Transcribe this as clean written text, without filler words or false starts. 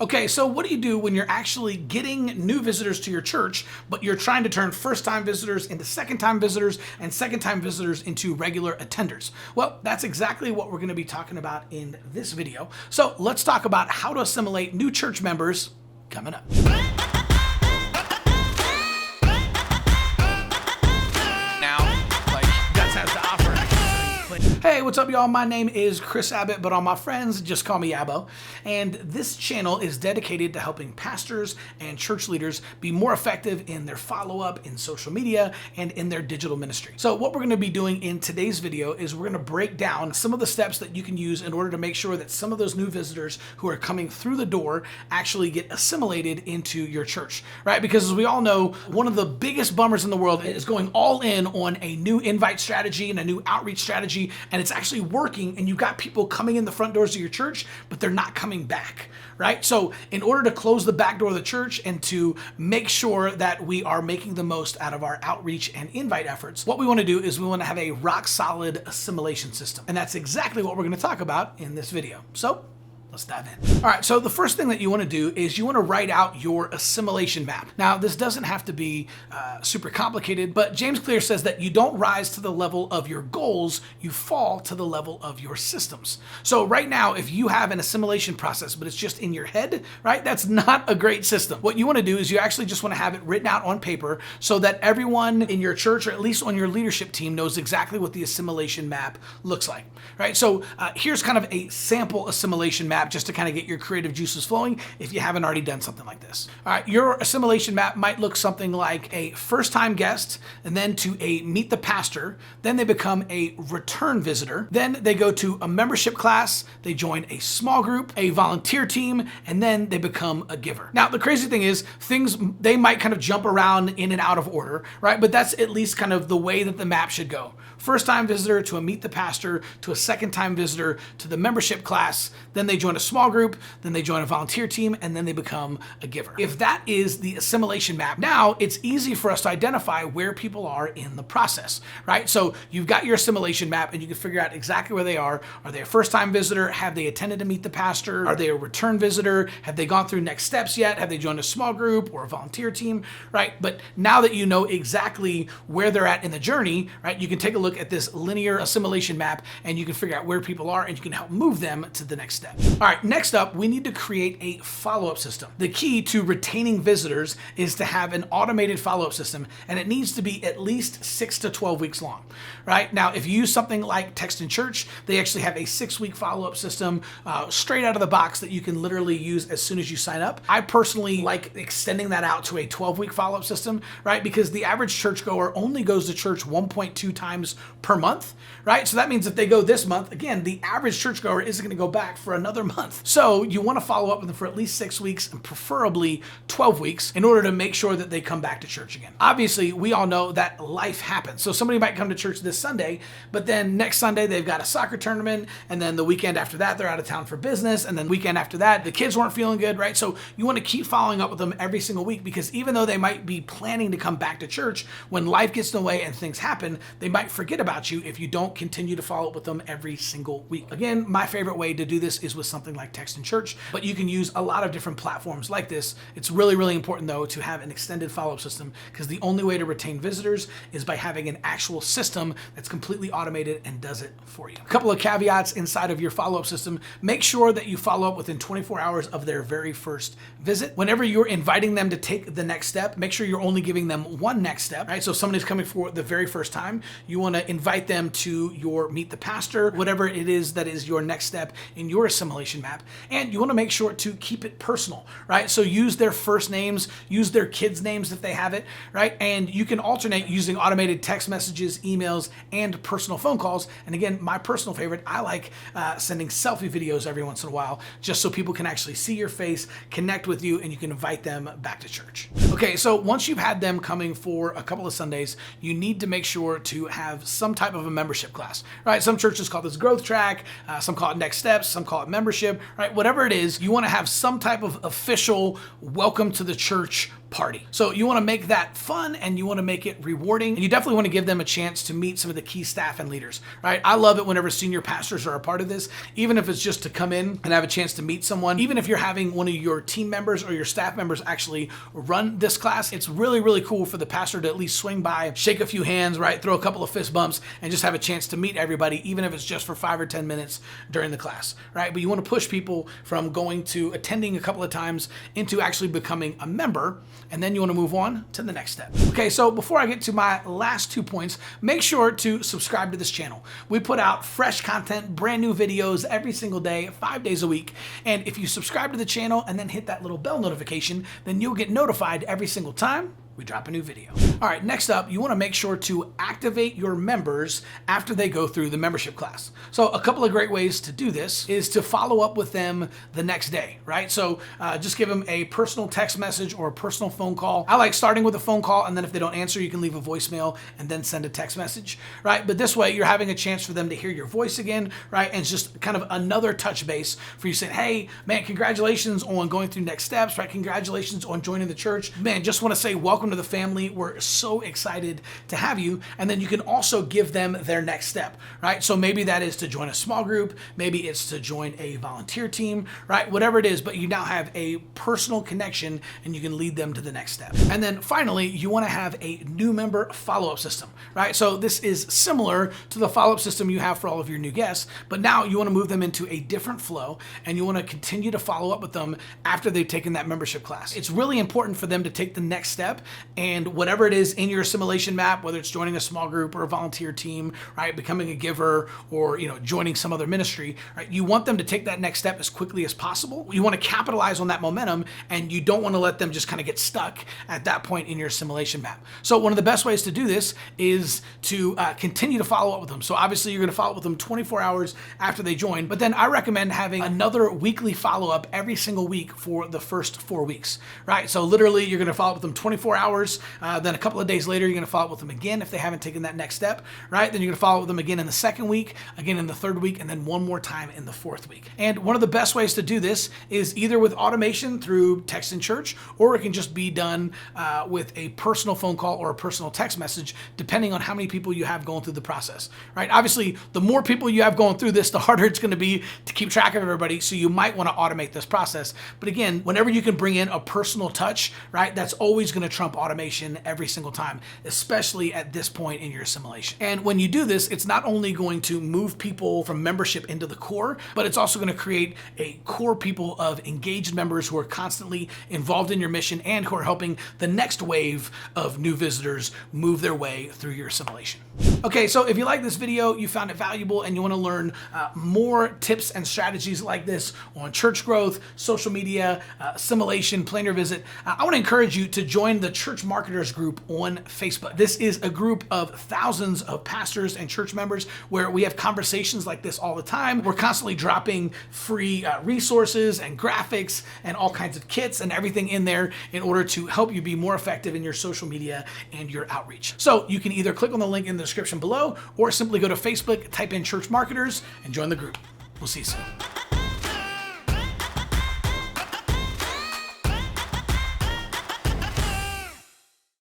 Okay, so what do you do when you're actually getting new visitors to your church, but you're trying to turn first-time visitors into second-time visitors and second-time visitors into regular attenders? Well, that's exactly what we're going to be talking about in this video. So let's talk about how to assimilate new church members coming up. Hey, what's up, y'all? My name is Chris Abbott, but all my friends just call me Abbo. And this channel is dedicated to helping pastors and church leaders be more effective in their follow-up in social media and in their digital ministry. So what we're going to be doing in today's video is we're going to break down some of the steps that you can use in order to make sure that some of those new visitors who are coming through the door actually get assimilated into your church, right? Because as we all know, one of the biggest bummers in the world is going all in on a new invite strategy and a new outreach strategy, and it's actually working, and you've got people coming in the front doors of your church, but they're not coming back, right? So in order to close the back door of the church and to make sure that we are making the most out of our outreach and invite efforts, what we want to do is we want to have a rock solid assimilation system. And that's exactly what we're going to talk about in this video. So let's dive in. All right, so the first thing that you want to do is you want to write out your assimilation map. Now, this doesn't have to be super complicated, but James Clear says that you don't rise to the level of your goals, you fall to the level of your systems. So right now, if you have an assimilation process, but it's just in your head, right, that's not a great system. What you want to do is you actually just want to have it written out on paper so that everyone in your church, or at least on your leadership team, knows exactly what the assimilation map looks like, right? So here's kind of a sample assimilation map just to kind of get your creative juices flowing if you haven't already done something like this. All right, your assimilation map might look something like a first-time guest, and then to a meet the pastor, then they become a return visitor, then they go to a membership class, they join a small group, a volunteer team, and then they become a giver. Now, the crazy thing is they might kind of jump around in and out of order, right? But that's at least kind of the way that the map should go. First-time visitor to a meet the pastor, to a second-time visitor, to the membership class, then they join a small group, then they join a volunteer team, and then they become a giver. If that is the assimilation map, now it's easy for us to identify where people are in the process, right? So you've got your assimilation map and you can figure out exactly where they are. Are they a first-time visitor? Have they attended to meet the pastor? Are they a return visitor? Have they gone through next steps yet? Have they joined a small group or a volunteer team, right? But now that you know exactly where they're at in the journey, right, you can take a look at this linear assimilation map and you can figure out where people are and you can help move them to the next step. All right, next up, we need to create a follow-up system. The key to retaining visitors is to have an automated follow-up system, and it needs to be at least 6 to 12 weeks long, right? Now, if you use something like Text in Church, they actually have a 6-week follow-up system straight out of the box that you can literally use as soon as you sign up. I personally like extending that out to a 12-week follow-up system, right? Because the average churchgoer only goes to church 1.2 times per month, right? So that means if they go this month, again, the average churchgoer isn't going to go back for another month. So you want to follow up with them for at least 6 weeks and preferably 12 weeks in order to make sure that they come back to church again. Obviously, we all know that life happens. So somebody might come to church this Sunday, but then next Sunday they've got a soccer tournament, and then the weekend after that they're out of town for business, and then the weekend after that the kids weren't feeling good, right? So you want to keep following up with them every single week, because even though they might be planning to come back to church, when life gets in the way and things happen, they might forget about you if you don't continue to follow up with them every single week. Again, my favorite way to do this is with something like Text in Church, but you can use a lot of different platforms like this. It's really, really important though to have an extended follow-up system, because the only way to retain visitors is by having an actual system that's completely automated and does it for you. A couple of caveats inside of your follow-up system: make sure that you follow up within 24 hours of their very first visit. Whenever you're inviting them to take the next step, make sure you're only giving them one next step, right? So if somebody's coming for the very first time, you want to invite them to your meet the pastor, whatever it is that is your next step in your assimilation map. And you want to make sure to keep it personal, right? So use their first names, use their kids' names if they have it, right? And you can alternate using automated text messages, emails, and personal phone calls. And again, my personal favorite, I like sending selfie videos every once in a while, just so people can actually see your face, connect with you, and you can invite them back to church. Okay, so once you've had them coming for a couple of Sundays, you need to make sure to have some type of a membership class, right? Some churches call this growth track, some call it next steps, some call it membership, right? Whatever it is, you want to have some type of official welcome to the church party. So you want to make that fun and you want to make it rewarding. And you definitely want to give them a chance to meet some of the key staff and leaders, right? I love it whenever senior pastors are a part of this, even if it's just to come in and have a chance to meet someone. Even if you're having one of your team members or your staff members actually run this class, it's really, really cool for the pastor to at least swing by, shake a few hands, right? Throw a couple of fist bumps and just have a chance to meet everybody, even if it's just for 5 or 10 minutes during the class, right? But you want to push people from going to attending a couple of times into actually becoming a member, and then you want to move on to the next step. Okay, so before I get to my last 2 points, make sure to subscribe to this channel. We put out fresh content, brand new videos every single day, 5 days a week. And if you subscribe to the channel and then hit that little bell notification, then you'll get notified every single time we drop a new video. All right, next up, you want to make sure to activate your members after they go through the membership class. So a couple of great ways to do this is to follow up with them the next day, right? So just give them a personal text message or a personal phone call. I like starting with a phone call, and then if they don't answer, you can leave a voicemail and then send a text message, right? But this way you're having a chance for them to hear your voice again, right? And it's just kind of another touch base for you saying, hey, man, congratulations on going through next steps, right? Congratulations on joining the church. Man, just want to say welcome to the family. We're so excited to have you. And then you can also give them their next step, right? So maybe that is to join a small group, maybe it's to join a volunteer team, right? Whatever it is, but you now have a personal connection and you can lead them to the next step. And then finally, you want to have a new member follow-up system, right? So this is similar to the follow-up system you have for all of your new guests, but now you want to move them into a different flow and you want to continue to follow up with them after they've taken that membership class. It's really important for them to take the next step, and whatever it is in your assimilation map, whether it's joining a small group or a volunteer team, right, becoming a giver, or joining some other ministry, right, you want them to take that next step as quickly as possible. You want to capitalize on that momentum, and you don't want to let them just kind of get stuck at that point in your assimilation map. So one of the best ways to do this is to continue to follow up with them. So obviously you're going to follow up with them 24 hours after they join, but then I recommend having another weekly follow-up every single week for the first 4 weeks, right? So literally you're going to follow up with them 24 hours, then a couple of days later, you're going to follow up with them again if they haven't taken that next step, right? Then you're going to follow up with them again in the second week, again in the third week, and then one more time in the fourth week. And one of the best ways to do this is either with automation through text in church, or it can just be done with a personal phone call or a personal text message, depending on how many people you have going through the process, right? Obviously, the more people you have going through this, the harder it's going to be to keep track of everybody. So you might want to automate this process. But again, whenever you can bring in a personal touch, right, that's always going to trump automation every single time, especially at this point in your assimilation. And when you do this, it's not only going to move people from membership into the core, but it's also going to create a core people of engaged members who are constantly involved in your mission and who are helping the next wave of new visitors move their way through your assimilation. Okay, so if you like this video, you found it valuable, and you want to learn more tips and strategies like this on church growth, social media, assimilation, plan your visit, I want to encourage you to join the Church Marketers group on Facebook. This is a group of thousands of pastors and church members where we have conversations like this all the time. We're constantly dropping free resources and graphics and all kinds of kits and everything in there in order to help you be more effective in your social media and your outreach. So you can either click on the link in the description below, or simply go to Facebook, type in Church Marketers, and join the group. We'll see you soon.